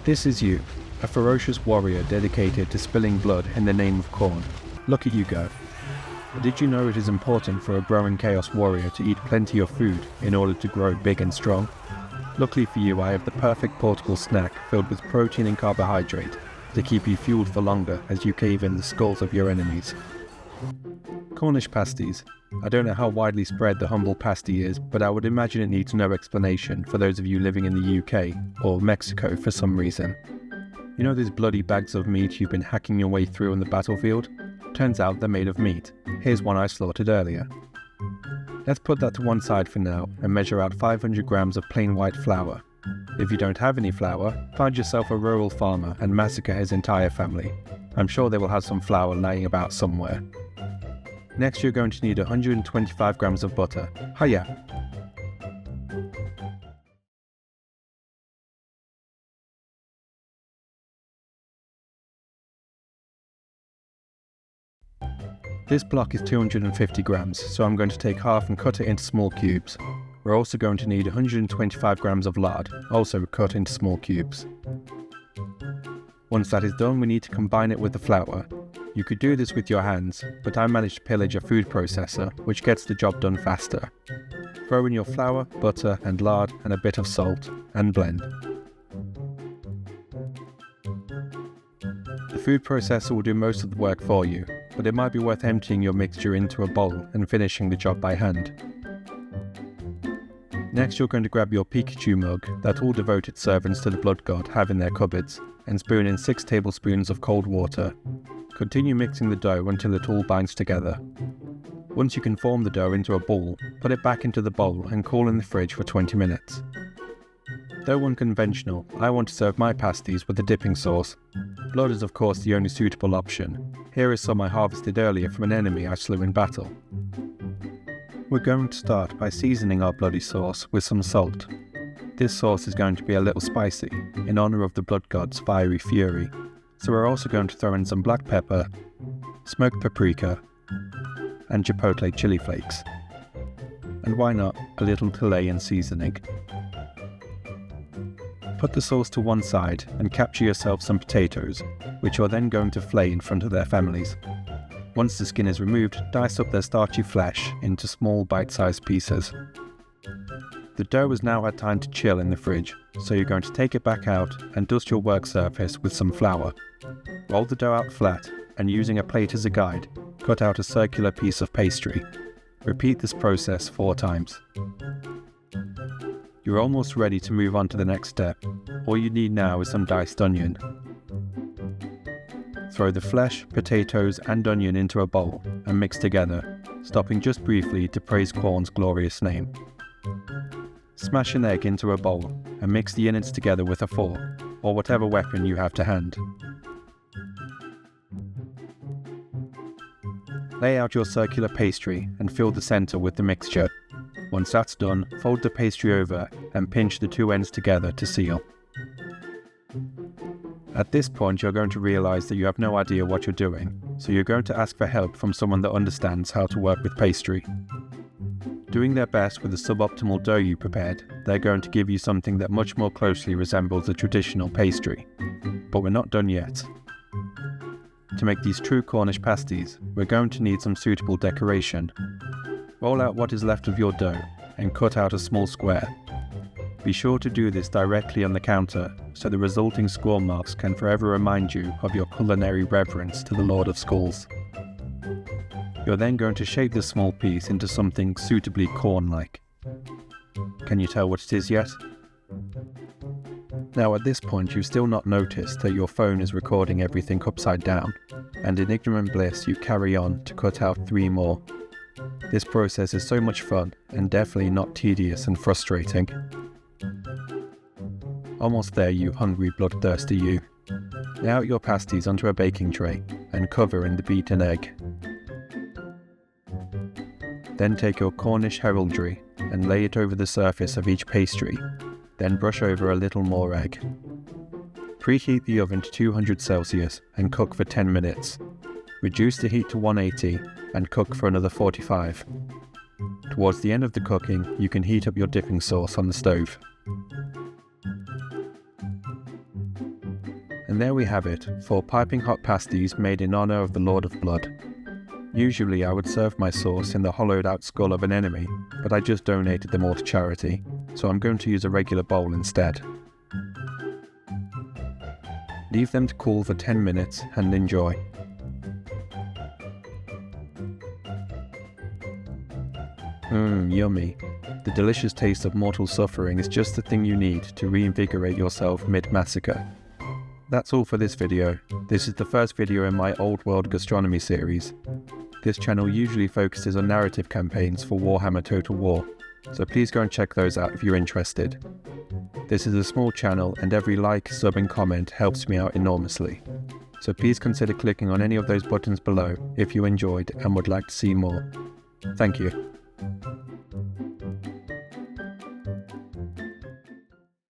This is you, a ferocious warrior dedicated to spilling blood in the name of corn. Look at you go. But did you know it is important for a growing chaos warrior to eat plenty of food in order to grow big and strong? Luckily for you, I have the perfect portable snack filled with protein and carbohydrate to keep you fueled for longer as you cave in the skulls of your enemies. Khornish Pasties. I don't know how widely spread the humble pasty is, but I would imagine it needs no explanation for those of you living in the UK or Mexico for some reason. You know those bloody bags of meat you've been hacking your way through on the battlefield? Turns out they're made of meat. Here's one I slaughtered earlier. Let's put that to one side for now and measure out 500 grams of plain white flour. If you don't have any flour, find yourself a rural farmer and massacre his entire family. I'm sure they will have some flour lying about somewhere. Next, you're going to need 125 grams of butter. Hiya! This block is 250 grams, so I'm going to take half and cut it into small cubes. We're also going to need 125 grams of lard, also cut into small cubes. Once that is done, we need to combine it with the flour. You could do this with your hands, but I managed to pillage a food processor, which gets the job done faster. Throw in your flour, butter and lard and a bit of salt, and blend. The food processor will do most of the work for you, but it might be worth emptying your mixture into a bowl and finishing the job by hand. Next, you're going to grab your Pikachu mug that all devoted servants to the blood god have in their cupboards, and spoon in 6 tablespoons of cold water. Continue mixing the dough until it all binds together. Once you can form the dough into a ball, put it back into the bowl and cool in the fridge for 20 minutes. Though unconventional, I want to serve my pasties with a dipping sauce. Blood is of course the only suitable option. Here is some I harvested earlier from an enemy I slew in battle. We're going to start by seasoning our bloody sauce with some salt. This sauce is going to be a little spicy, in honour of the blood god's fiery fury. So we're also going to throw in some black pepper, smoked paprika, and chipotle chili flakes. And why not a little Chilean seasoning. Put the sauce to one side and capture yourself some potatoes, which you're then going to flay in front of their families. Once the skin is removed, dice up their starchy flesh into small bite-sized pieces. The dough has now had time to chill in the fridge, so you're going to take it back out and dust your work surface with some flour. Roll the dough out flat, and using a plate as a guide, cut out a circular piece of pastry. Repeat this process 4 times. You're almost ready to move on to the next step. All you need now is some diced onion. Throw the flesh, potatoes and onion into a bowl and mix together, stopping just briefly to praise corn's glorious name. Smash an egg into a bowl and mix the innards together with a fork, or whatever weapon you have to hand. Lay out your circular pastry and fill the centre with the mixture. Once that's done, fold the pastry over and pinch the 2 ends together to seal. At this point you're going to realise that you have no idea what you're doing, so you're going to ask for help from someone that understands how to work with pastry. Doing their best with the suboptimal dough you prepared, they're going to give you something that much more closely resembles a traditional pastry. But we're not done yet. To make these true Khornish pasties, we're going to need some suitable decoration. Roll out what is left of your dough and cut out a small square. Be sure to do this directly on the counter, so the resulting score marks can forever remind you of your culinary reverence to the Lord of Skulls. You're then going to shape this small piece into something suitably corn-like. Can you tell what it is yet? Now at this point you've still not noticed that your phone is recording everything upside down, and in ignorant bliss you carry on to cut out 3 more. This process is so much fun, and definitely not tedious and frustrating. Almost there, you hungry bloodthirsty you. Lay out your pasties onto a baking tray, and cover in the beaten egg. Then take your Cornish heraldry, and lay it over the surface of each pastry, then brush over a little more egg. Preheat the oven to 200 Celsius and cook for 10 minutes. Reduce the heat to 180 and cook for another 45. Towards the end of the cooking, you can heat up your dipping sauce on the stove. And there we have it, 4 piping hot pasties made in honor of the Lord of Blood. Usually I would serve my sauce in the hollowed out skull of an enemy, but I just donated them all to charity, so I'm going to use a regular bowl instead. Leave them to cool for 10 minutes and enjoy. Yummy. The delicious taste of mortal suffering is just the thing you need to reinvigorate yourself mid-massacre. That's all for this video. This is the first video in my Old World Gastronomy series. This channel usually focuses on narrative campaigns for Warhammer Total War, so please go and check those out if you're interested. This is a small channel and every like, sub and comment helps me out enormously. So please consider clicking on any of those buttons below if you enjoyed and would like to see more. Thank you.